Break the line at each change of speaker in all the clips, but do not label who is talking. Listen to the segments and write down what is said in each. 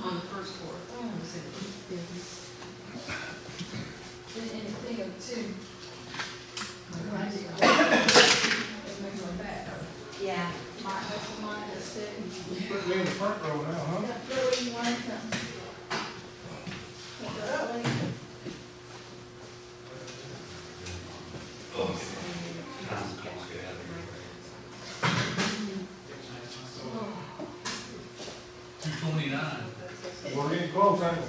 on the first floor.
And thing of two.
Yeah.
Mine is sitting.
Put me in the front row now, huh?
Where you want to come?
We're getting close, aren't we?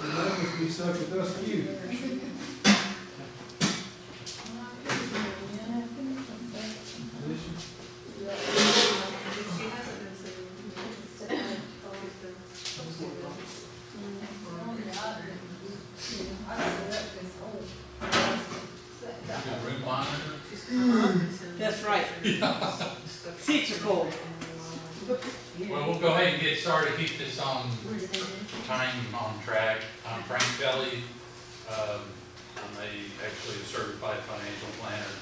That must be stuck with us to you.
That's right. Seats are cold.
Well, we'll go ahead and get started, keep this on time, on track. I'm Frank Kelly. I'm actually a certified financial planner.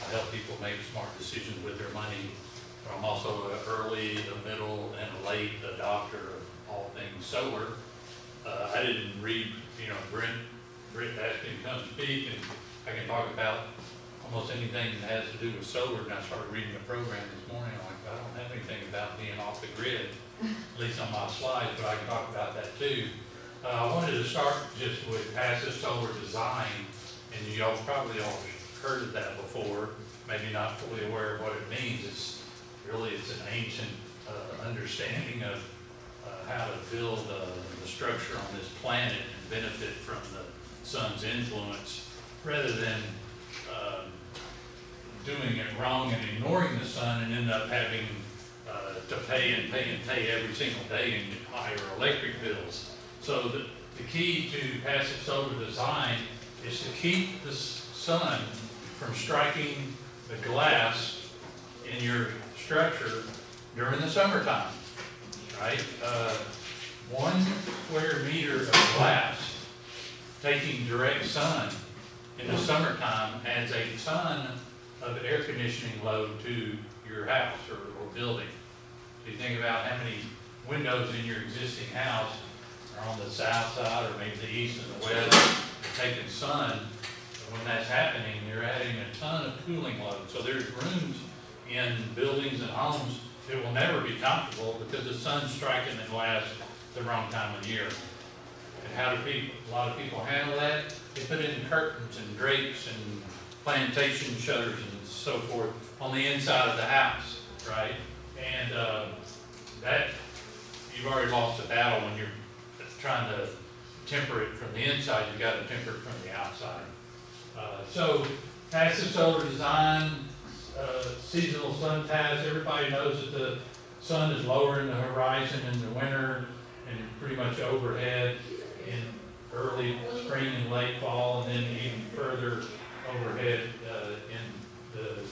I help people make smart decisions with their money. But I'm also an early, a middle, and a late adopter of all things solar. I didn't read, Brent asked me to come speak, and I can talk about almost anything that has to do with solar. And I started reading the program this morning. I'm like, I don't have anything about being off the grid, at least on my slides, but I can talk about that too. I wanted to start just with passive solar design, and y'all probably all heard of that before, maybe not fully aware of what it means. It's an ancient understanding of how to build the structure on this planet and benefit from the sun's influence, rather than doing it wrong and ignoring the sun and end up having to pay every single day and get higher electric bills. So the key to passive solar design is to keep the sun from striking the glass in your structure during the summertime, right? 1 square meter of glass taking direct sun in the summertime adds a ton of air conditioning load to your house or building. So you think about how many windows in your existing house are on the south side or maybe the east and the west, taking sun. When that's happening, you're adding a ton of cooling load. So there's rooms in buildings and homes that will never be comfortable because the sun's striking the glass the wrong time of year. And how do a lot of people handle that? They put in curtains and drapes and plantation shutters and so forth on the inside of the house, right? And that, you've already lost the battle when you're trying to temper it from the inside. You've got to temper it from the outside. So passive solar design, seasonal sun paths. Everybody knows that the sun is lower in the horizon in the winter and pretty much overhead in early spring and late fall, and then even further overhead in the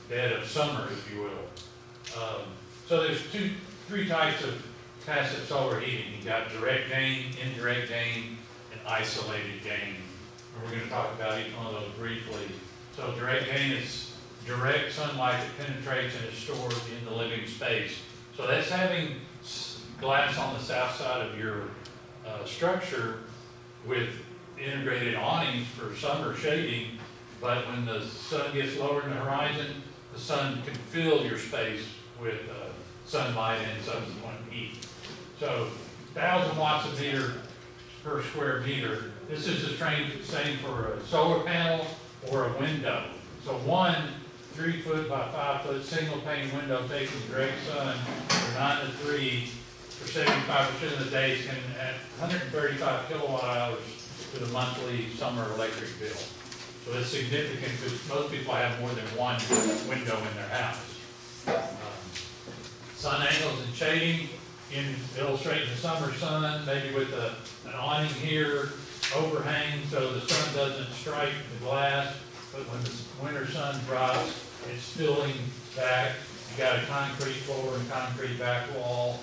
dead of summer, if you will. So there's three types of passive solar heating. You've got direct gain, indirect gain, and isolated gain. And we're going to talk about each one of those briefly. So direct gain is direct sunlight that penetrates and is stored in the living space. So that's having glass on the south side of your structure with integrated awnings for summer shading, but when the sun gets lower in the horizon, the sun can fill your space with sunlight and subsequent heat. So 1,000 watts a meter per square meter. This is the same for a solar panel or a window. So one 3-foot by 5-foot single pane window taking direct sun from 9 to 3 for 75% of the days can add 135 kilowatt hours to the monthly summer electric bill. So it's significant because most people have more than one window in their house. Sun angles and shading, in illustrating the summer sun, maybe with an awning here, overhang so the sun doesn't strike the glass, but when the winter sun drops, it's spilling back. You got a concrete floor and concrete back wall.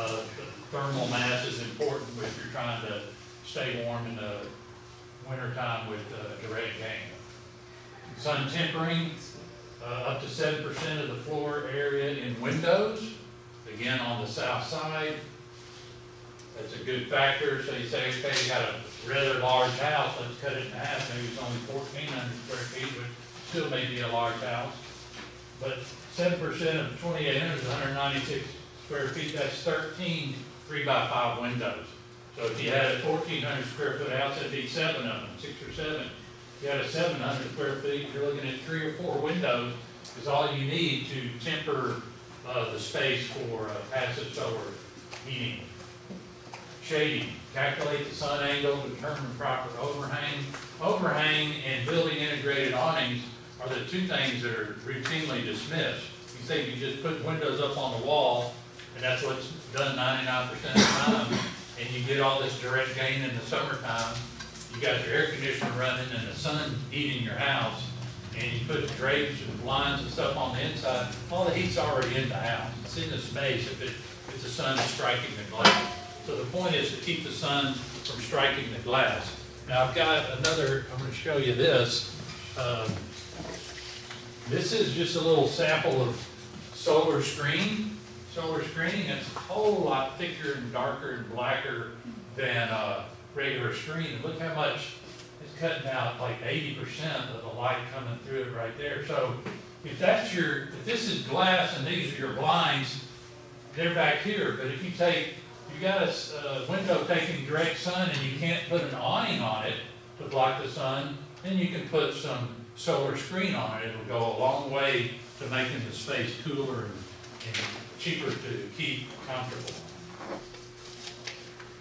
The thermal mass is important if you're trying to stay warm in the wintertime with direct gain. Sun tempering, up to 7% of the floor area in windows, again on the south side. That's a good factor. So you say, okay, you got a rather large house, let's cut it in half. Maybe it's only 1,400 square feet, but still may be a large house. But 7% of 2,800 is 196 square feet. That's 13 3x5 windows. So if you had a 1,400 square foot house, that'd be 7 of them, 6 or 7. If you had a 700 square feet, you're looking at 3 or 4 windows is all you need to temper the space for passive solar heating. Shading, calculate the sun angle, determine proper overhang. Overhang and building integrated awnings are the two things that are routinely dismissed. You think you just put windows up on the wall, and that's what's done 99% of the time, and you get all this direct gain in the summertime. You got your air conditioner running and the sun heating your house, and you put drapes and blinds and stuff on the inside, all the heat's already in the house. It's in the space if the sun is striking the glass. So the point is to keep the sun from striking the glass. Now I've got another, I'm going to show you this. This is just a little sample of solar screen. Solar screening is a whole lot thicker and darker and blacker than regular screen. And look how much it's cutting out, like 80% of the light coming through it right there. So if this is glass and these are your blinds, they're back here. But if you got a window taking direct sun and you can't put an awning on it to block the sun, then you can put some solar screen on it. It'll go a long way to making the space cooler and cheaper to keep comfortable.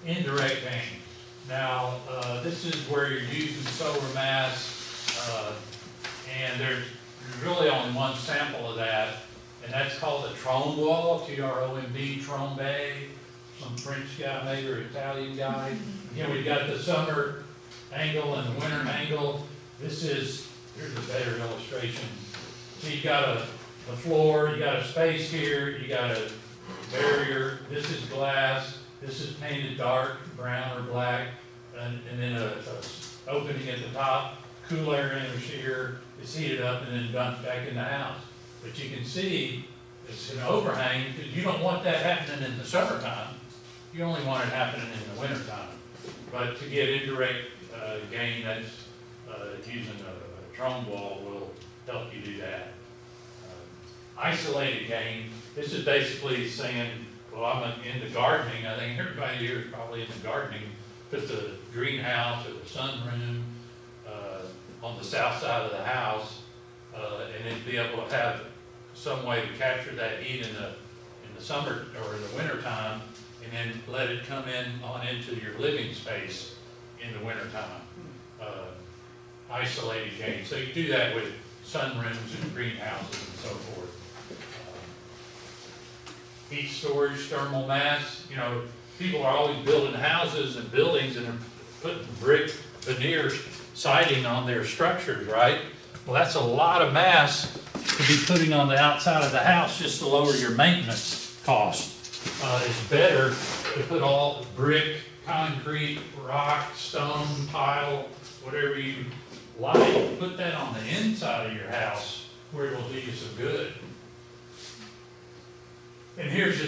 Indirect gain. Now, this is where you're using solar mass, and there's really only one sample of that, and that's called the Trombe wall, T-R-O-M-B, Trombe. Some French guy maybe, or Italian guy. Again, we've got the summer angle and the winter angle. Here's a better illustration. So you got the floor, you got a space here, you got a barrier. This is glass. This is painted dark, brown or black, and then a opening at the top. Cool air enters here. It's heated up and then dumped back in the house. But you can see it's an overhang because you don't want that happening in the summertime. You only want it happening in the wintertime. But to get indirect gain, that's using a Trombe wall will help you do that. Isolated gain, this is basically saying, well, I'm into gardening. I think everybody here is probably into gardening. Put the greenhouse or the sunroom on the south side of the house, and then be able to have some way to capture that heat in the summer or in the winter time, and then let it come on into your living space in the wintertime. Isolated gain. So you do that with sunrooms and greenhouses and so forth. Heat storage, thermal mass. You know, people are always building houses and buildings and are putting brick veneer siding on their structures, right? Well, that's a lot of mass to be putting on the outside of the house just to lower your maintenance cost. It's better to put all brick, concrete, rock, stone, tile, whatever you like, put that on the inside of your house where it will do you some good. And here's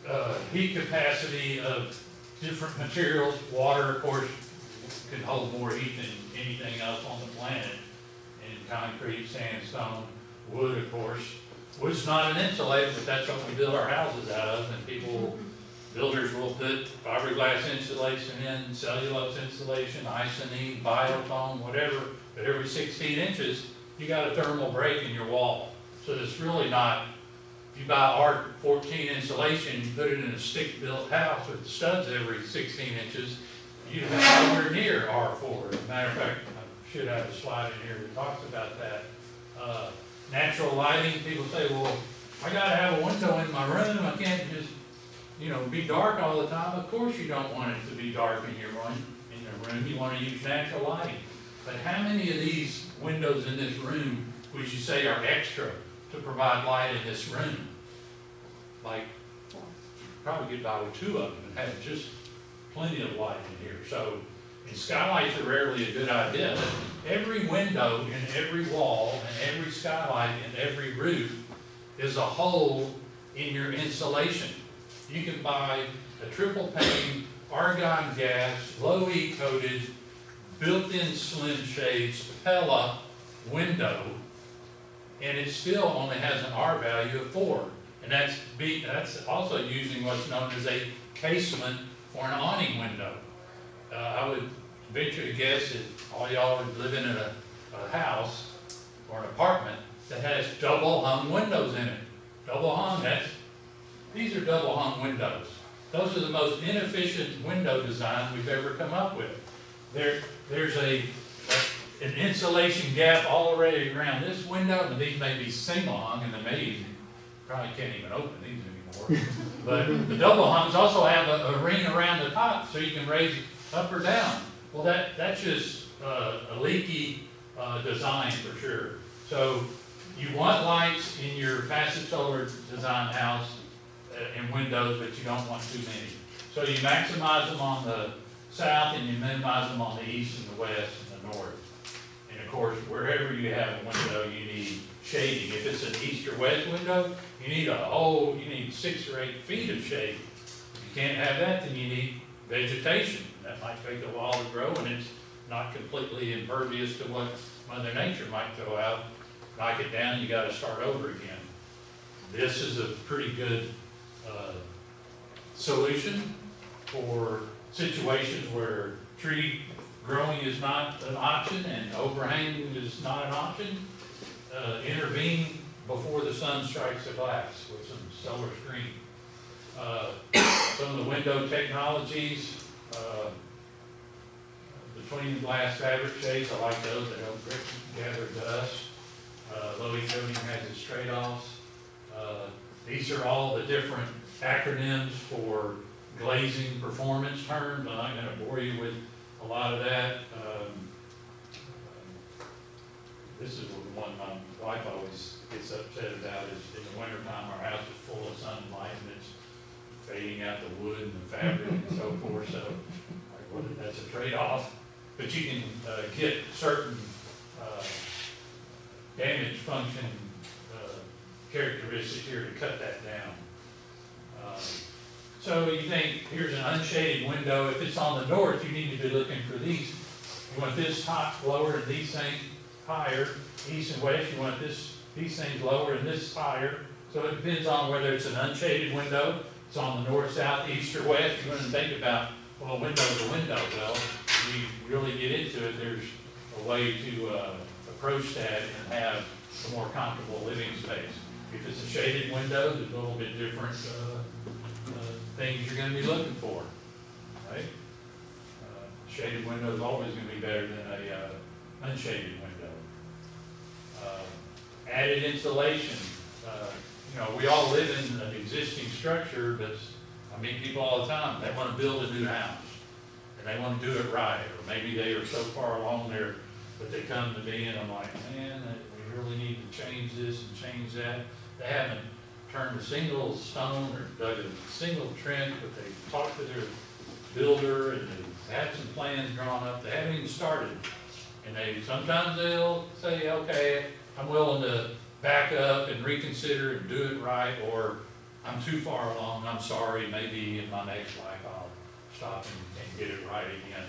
a heat capacity of different materials. Water, of course, can hold more heat than anything else on the planet. And concrete, sandstone, wood, of course. Wood's not an insulator, but that's what we build our houses out of. And builders will put fiberglass insulation in, cellulose insulation, icynene, biofoam, whatever. But every 16 inches, you got a thermal break in your wall. So it's really not. If you buy ARC 14 insulation, you put it in a stick-built house with studs every 16 inches, you have nowhere near R4. As a matter of fact, I should have a slide in here that talks about that. Natural lighting, people say, well, I gotta have a window in my room. I can't just, be dark all the time. Of course you don't want it to be dark in your room. You want to use natural lighting. But how many of these windows in this room would you say are extra to provide light in this room? Like, probably get by with 2 of them and have just plenty of light in here. So, and skylights are rarely a good idea. Every window in every wall and every skylight in every roof is a hole in your insulation. you can buy a triple pane, argon gas, low E coated, built-in slim shades, Pella window, and it still only has an R value of 4. And that's also using what's known as a casement or an awning window. I would venture to guess that all y'all are living in a house or an apartment that has double hung windows in it. Double hung, these are double hung windows. Those are the most inefficient window design we've ever come up with. There's an insulation gap all the way around this window, and these may be single hung, and they may even, probably can't even open these anymore. But the double hungs also have a ring around the top, so you can raise it up or down. Well, that's just a leaky design for sure. So you want lights in your passive solar design house and windows, but you don't want too many. So you maximize them on the south and you minimize them on the east and the west and the north. And of course, wherever you have a window, you need shading. If it's an east or west window, you need 6 or 8 feet of shade. If you can't have that, then you need vegetation. That might take a while to grow, and it's not completely impervious to what Mother Nature might throw out. Knock it down, you gotta start over again. This is a pretty good solution for situations where tree growing is not an option and overhanging is not an option. Intervene before the sun strikes the glass with some solar screen. Some of the window technologies, between the glass fabric shades, I like those. They don't gather dust. Low E coating has its trade-offs. These are all the different acronyms for glazing performance terms. I'm not going to bore you with a lot of that. This is the one my wife always gets upset about is in the wintertime our house is full of sunlight and it's fading out the wood and the fabric and so forth. So that's a trade-off. But you can get certain damage function characteristics here to cut that down. So you think, here's an unshaded window. If it's on the north, you need to be looking for these. You want this top lower and these things higher. East and west, you want these things lower and this higher. So it depends on whether it's an unshaded window, it's on the north, south, east, or west. You're going to think about, well, window to window. Well, if you really get into it, there's a way to approach that and have a more comfortable living space. If it's a shaded window, there's a little bit different things you're going to be looking for, right? Shaded window is always going to be better than a unshaded window. Added insulation. We all live in an existing structure, but I meet people all the time. They want to build a new house, and they want to do it right, or maybe they are so far along there, but they come to me and I'm like, man, we really need to change this and change that. They haven't turned a single stone or dug a single trench, but they talked to their builder and they had some plans drawn up. They haven't even started. And sometimes they'll say, okay, I'm willing to back up and reconsider and do it right, or I'm too far along, I'm sorry, maybe in my next life I'll stop and get it right again.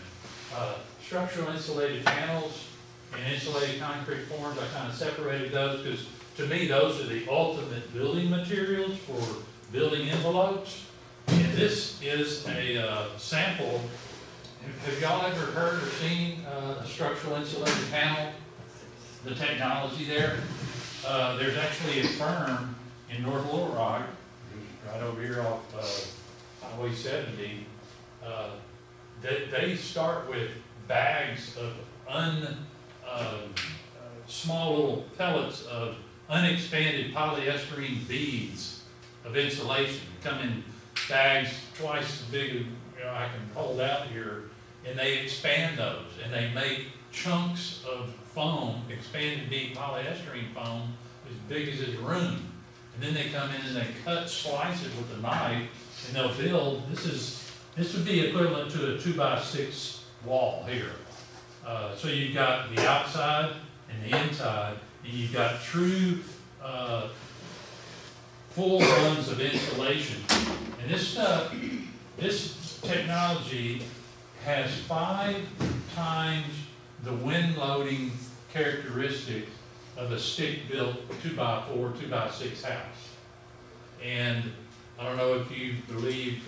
Structural insulated panels and insulated concrete forms, I kind of separated those because to me those are the ultimate building materials for building envelopes. And this is a sample. Have y'all ever heard or seen a structural insulated panel? The technology there? There's actually a firm in North Little Rock, right over here off Highway 70. They start with bags of small little pellets of unexpanded polyester beads of insulation. They come in bags twice as big as I can hold out here, and they expand those, and they make chunks of foam, expanded bead polyester foam, as big as this room. And then they come in and they slice it with a knife, and they'll build, this would be equivalent to a 2x6 wall here. So you've got the outside and the inside, and you've got true full runs of insulation. And this stuff, this technology has 5 times the wind loading characteristics of a stick-built 2x4, 2x6 house. And I don't know if you believe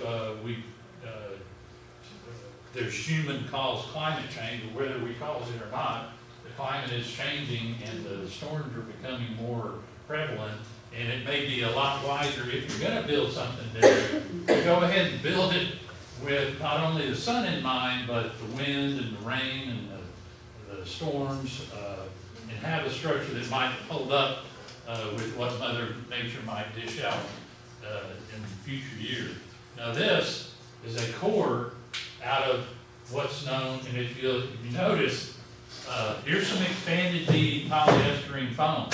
there's human-caused climate change, or whether we cause it or not. The climate is changing and the storms are becoming more prevalent, and it may be a lot wiser if you're going to build something there, to go ahead and build it with not only the sun in mind, but the wind and the rain and the storms, and have a structure that might hold up with what Mother Nature might dish out in future years. Now this is a core out of what's known, and if you notice, here's some expanded bead polyester foam.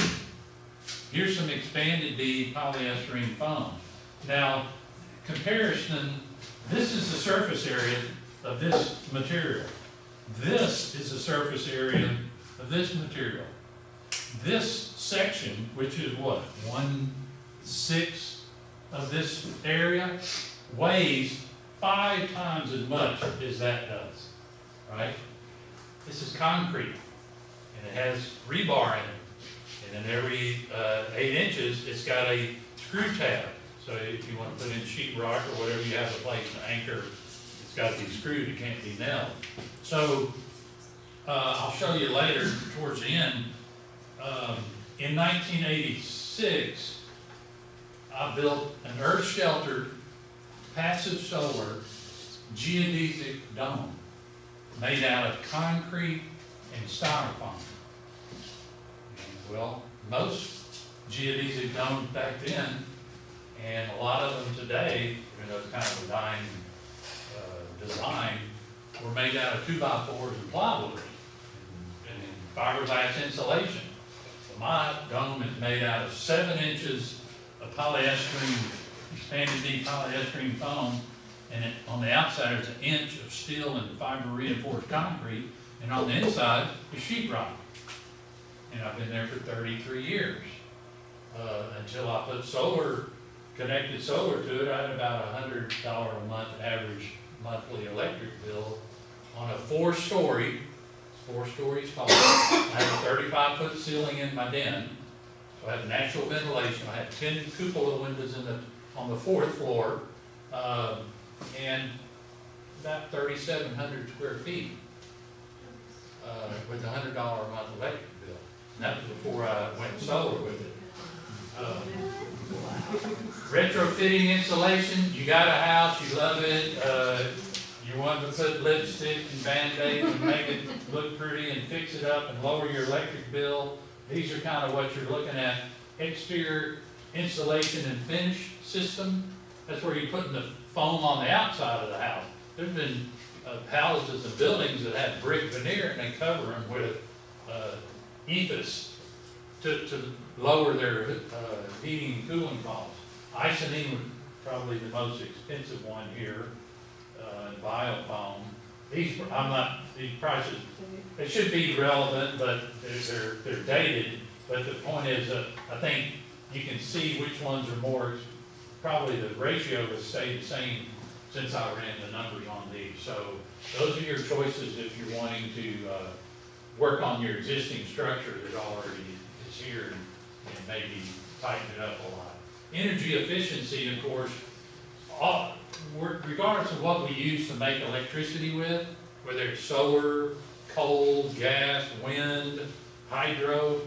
Here's some expanded bead polyester foam. Now, comparison, this is the surface area of this material. This is the surface area of this material. This section, which is what, 1/6 of this area, weighs 5 times as much as that does, right? This is concrete, and it has rebar in it. And then every 8 inches, it's got a screw tab. So if you want to put in sheetrock or whatever you have a place to anchor, it's got these screws, it can't be nailed. So I'll show you later towards the end. In 1986, I built an earth-sheltered, passive solar geodesic dome made out of concrete and styrofoam. Well, most geodesic domes back then, and a lot of them today, kind of a dying design, were made out of 2x4s and plywood and fiberglass insulation. So my dome is made out of 7 inches of polyester, expanded bead polyester foam, and on the outside there's 1 inch of steel and fiber reinforced concrete, and on the inside is sheetrock. And I've been there for 33 years. Until I put connected solar to it, I had about $100 a month average monthly electric bill on a 4-story, 4 stories tall. I had a 35-foot ceiling in my den, so I had natural ventilation. I had 10 cupola windows on the 4th floor, and about 3,700 square feet with a $100 a month electric bill. And that was before I went solar with it. Retrofitting insulation, you got a house, you love it, you want to put lipstick and Band-Aids and make it look pretty and fix it up and lower your electric bill. These are kind of what you're looking at. Exterior insulation and finish system, that's where you're putting the foam on the outside of the house. There's been houses and buildings that have brick veneer and they cover them with ethos to lower their heating and cooling costs. Icynene was probably the most expensive one here, biofoam. These prices, they should be relevant, but they're dated. But the point is, I think you can see which ones are more. Probably the ratio has stayed the same since I ran the numbers on these. So those are your choices if you're wanting to work on your existing structure that already is here and maybe tighten it up a lot. Energy efficiency, of course, regardless of what we use to make electricity with, whether it's solar, coal, gas, wind, hydro,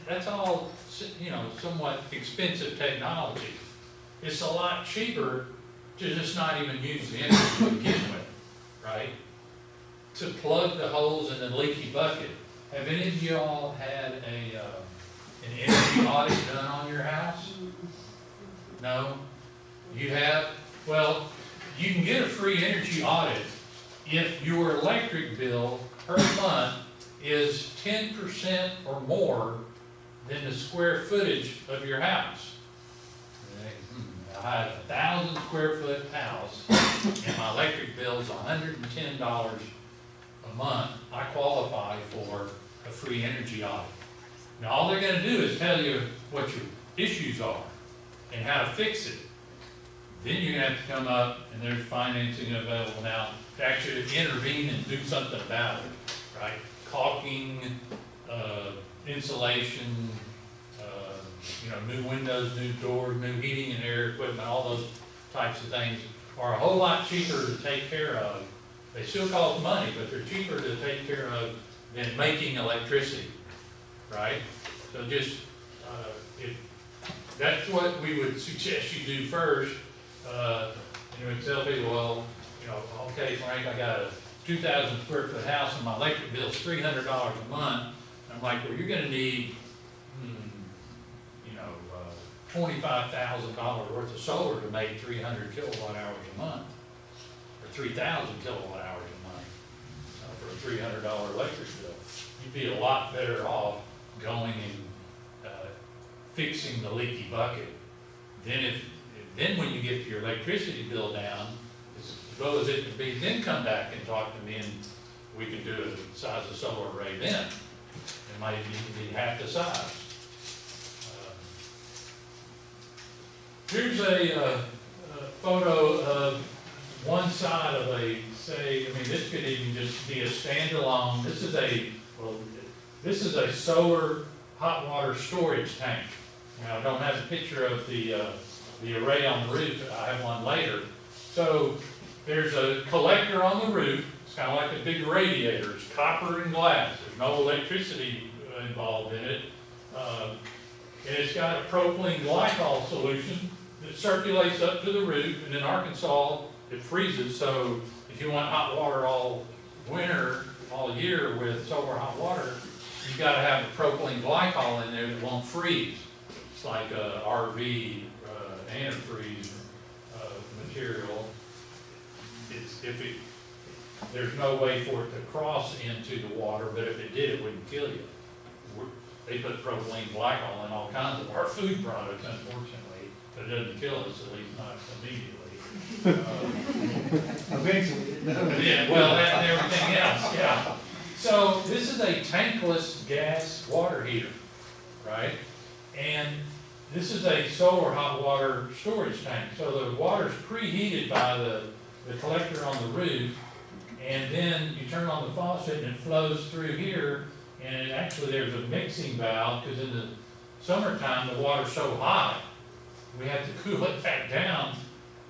that's all, somewhat expensive technology. It's a lot cheaper to just not even use the energy to begin with, right? To plug the holes in the leaky bucket. Have any of y'all had an energy audit done on your house? No? You have? Well, you can get a free energy audit if your electric bill per month is 10% or more than the square footage of your house. I have a 1,000 square foot house and my electric bill is $110 a month. I qualify for a free energy audit. Now all they're going to do is tell you what your issues are. and how to fix it. Then you're gonna have to come up, and there's financing available now to actually intervene and do something about it, right? Caulking, insulation, new windows, new doors, new heating and air equipment, all those types of things are a whole lot cheaper to take care of. They still cost money, but they're cheaper to take care of than making electricity, right? So just, if that's what we would suggest you do first, we tell people, well, okay, Frank, I got a 2,000 square foot house and my electric bill's $300 a month. I'm like, well, you're gonna need, $25,000 worth of solar to make 300 kilowatt hours a month, or 3,000 kilowatt hours a month, for a $300 electric bill. You'd be a lot better off going and fixing the leaky bucket. Then when you get your electricity bill down, as low as it can be, then come back and talk to me, and we can do a size of solar array then. It might even be half the size. Here's a photo of one side of this could even just be a standalone. This is a solar hot water storage tank. Now, I don't have a picture of the array on the roof. I have one later. So there's a collector on the roof. It's kind of like a big radiator. It's copper and glass. There's no electricity involved in it. And it's got a propylene glycol solution that circulates up to the roof, and in Arkansas, it freezes, so if you want hot water all winter, all year with solar hot water, you've got to have the propylene glycol in there that won't freeze. It's like a RV antifreeze material. There's no way for it to cross into the water, but if it did, it wouldn't kill you. They put propylene glycol in all kinds of our food products, unfortunately. But it doesn't kill us, at least not immediately.
Eventually.
Yeah, well, that and everything else, yeah. So this is a tankless gas water heater, right? And this is a solar hot water storage tank. So the water's preheated by the collector on the roof, and then you turn on the faucet and it flows through here, and there's a mixing valve, because in the summertime the water's so hot, we have to cool it back down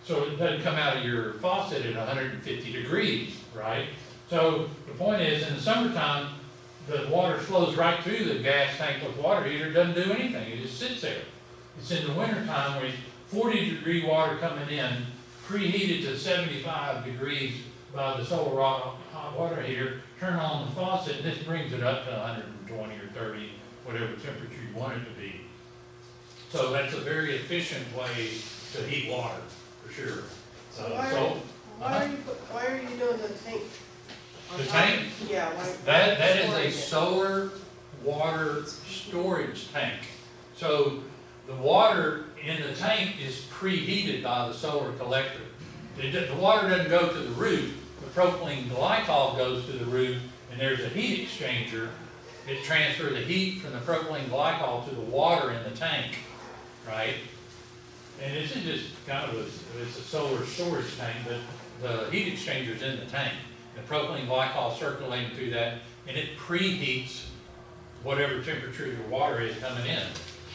so it doesn't come out of your faucet at 150 degrees, right? So the point is, in the summertime, the water flows right through the gas tankless water heater. It doesn't do anything. It just sits there. It's in the wintertime where it's 40-degree water coming in, preheated to 75 degrees by the solar hot water heater. Turn on the faucet, and this brings it up to 120 or 30, whatever temperature you want it to be. So that's a very efficient way to heat water, for sure.
So why are you doing the tank?
The tank?
Yeah. Why?
That is a solar water storage tank. So the water in the tank is preheated by the solar collector. The water doesn't go to the roof. The propylene glycol goes to the roof, and there's a heat exchanger. It transfers the heat from the propylene glycol to the water in the tank. Right? And this is just kind of it's a solar storage tank, but the heat exchanger is in the tank. The propylene glycol circulating through that, and it preheats whatever temperature your water is coming in.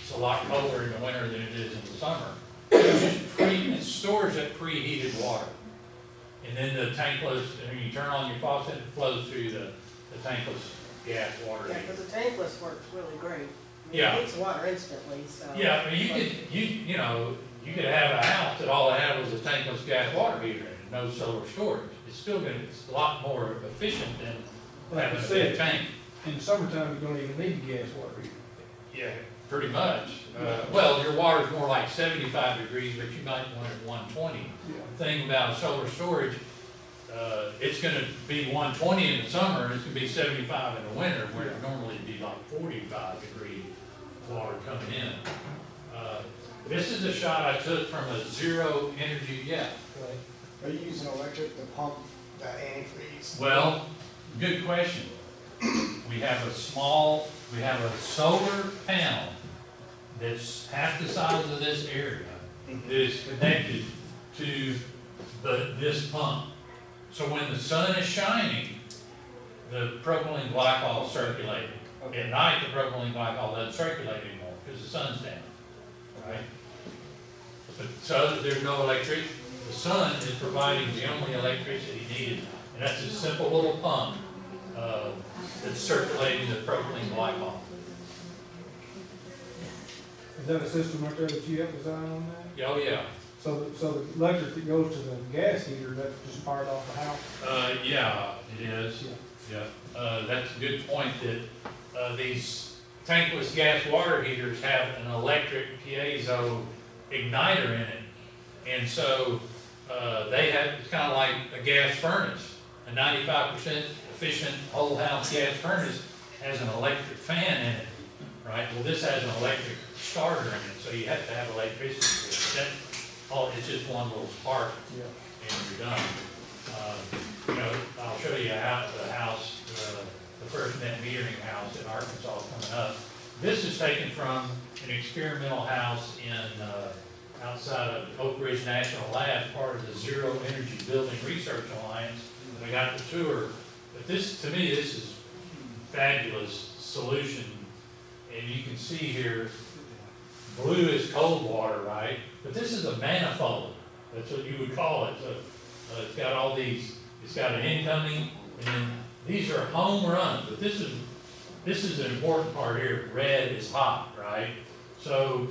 It's a lot colder in the winter than it is in the summer. It stores that preheated water. And then the tankless, and you turn on your faucet, it flows through the tankless gas water.
Yeah, because the tankless works really great.
Yeah.
It heats water instantly, so.
Yeah, I mean, you could have a house that all it had was a tankless gas water heater and no solar storage. It's a lot more efficient than having a big tank.
In the summertime, you don't even need the gas water heater.
Yeah, pretty much. Well, your water's more like 75 degrees, but you might want it 120.
Yeah.
The thing about solar storage, it's gonna be 120 in the summer, and it's gonna be 75 in the winter, where it normally would be like 45 degree water coming in. This is a shot I took from a zero energy, yeah.
Are you using electric to pump that antifreeze?
Well, good question. We have a solar panel that's half the size of this area, that is connected to this pump. So when the sun is shining, the propylene glycol is circulating. At night, the propylene glycol doesn't circulate anymore because the sun's down, right? But so that there's no electricity, the sun is providing the only electricity needed, and that's a simple little pump that's circulating the propylene glycol.
Is that a system right there that you have designed on that?
Oh, yeah.
So the electric that goes to the gas heater, that's just fired off the house?
Yeah, it is. Yeah. That's a good point that these tankless gas water heaters have an electric piezo igniter in it. And so they have, it's kind of like a gas furnace. A 95% efficient whole house gas furnace has an electric fan in it, right? Well, this has an electric starter in it, so you have to have electricity for it. It's just one little spark, and you're done. You know, I'll show you how the house, the first net metering house in Arkansas coming up. This is taken from an experimental house in outside of Oak Ridge National Labs, part of the Zero Energy Building Research Alliance. And I got the tour, but this, to me, this is fabulous solution. And you can see here, blue is cold water, right? But this is a manifold. That's what you would call it. So it's got all these. It's got an incoming, and then these are home runs. But this is an important part here. Red is hot, right? So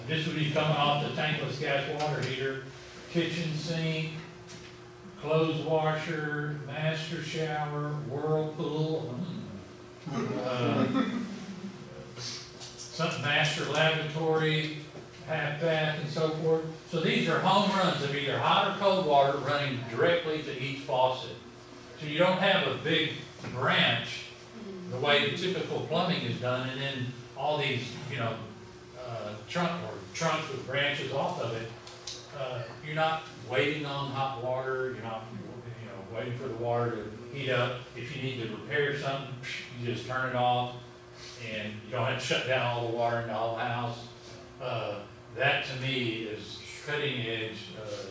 this would be coming off the tankless gas water heater, kitchen sink, clothes washer, master shower, whirlpool. Some master lavatory, half bath, and so forth. So these are home runs of either hot or cold water running directly to each faucet. So you don't have a big branch the way the typical plumbing is done, and then all these, you know, trunks with branches off of it. You're not waiting on hot water. You're not, you know, waiting for the water to heat up. If you need to repair something, you just turn it off. And you don't have to shut down all the water in the whole house. That to me is cutting edge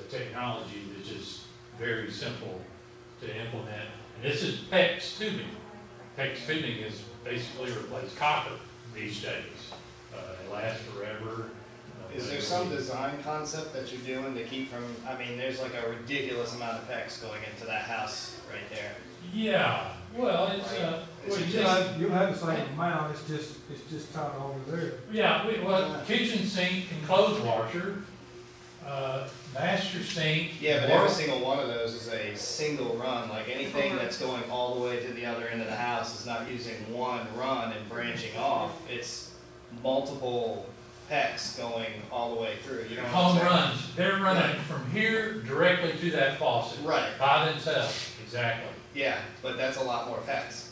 technology that's just very simple to implement. And this is PEX tubing. PEX tubing is basically replaced copper these days. It lasts forever.
Is there some design concept that you're doing to keep from, I mean, there's like a ridiculous amount of PEX going into that house right there.
Yeah, well, it's,
You'll have the same amount, it's just tied over there.
yeah, kitchen sink and clothes washer, master sink.
Yeah, but every single one of those is a single run, like anything that's going all the way to the other end of the house is not using one run and branching off. It's multiple PEX going all the way through. You know what I'm
Home
saying?
runs, they're running from here directly to that faucet.
Right.
By themselves, exactly.
Yeah, but that's a lot more PEX.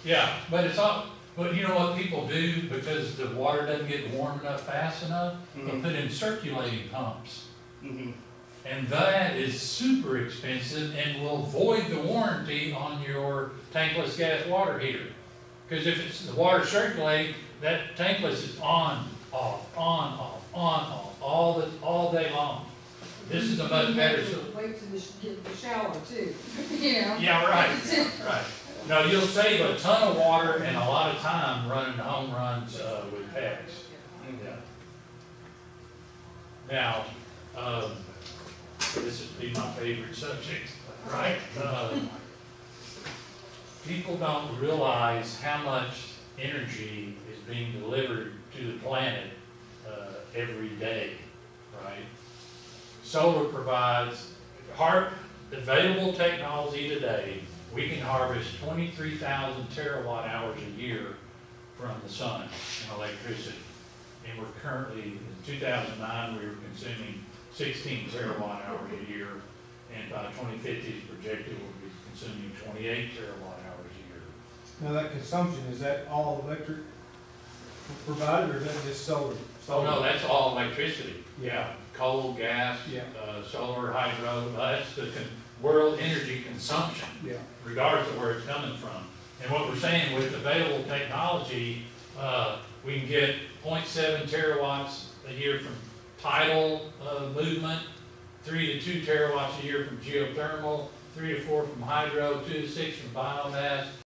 Yeah, but it's all, but you know what people do because the water doesn't get warm enough fast enough? They put in circulating pumps. And that is super expensive and will void the warranty on your tankless gas water heater. Because if it's the water circulating, that tankless is on, off, all day long. This is a much better.
Wait till get the shower too, you know?
Yeah, right, right. No, you'll save a ton of water and a lot of time running home runs with PEX. Yeah. Now, this would be my favorite subject, right? People don't realize how much energy is being delivered to the planet every day, right? Solar provides available technology today. We can harvest 23,000 terawatt hours a year from the sun in electricity. And we're currently, in 2009, we were consuming 16 terawatt hours a year. And by 2050, it's projected we'll be consuming 28 terawatt hours a year.
Now that consumption, is that all electric provided, or is that just solar?
Oh, no, that's all electricity. Yeah, coal, gas,
Yeah.
Solar, hydro, that's the world energy consumption.
Yeah.
Regardless of where it's coming from. And what we're saying with available technology, we can get 0.7 terawatts a year from tidal, movement, 3 to 2 terawatts a year from geothermal, 3 to 4 from hydro, 2 to 6 from biomass,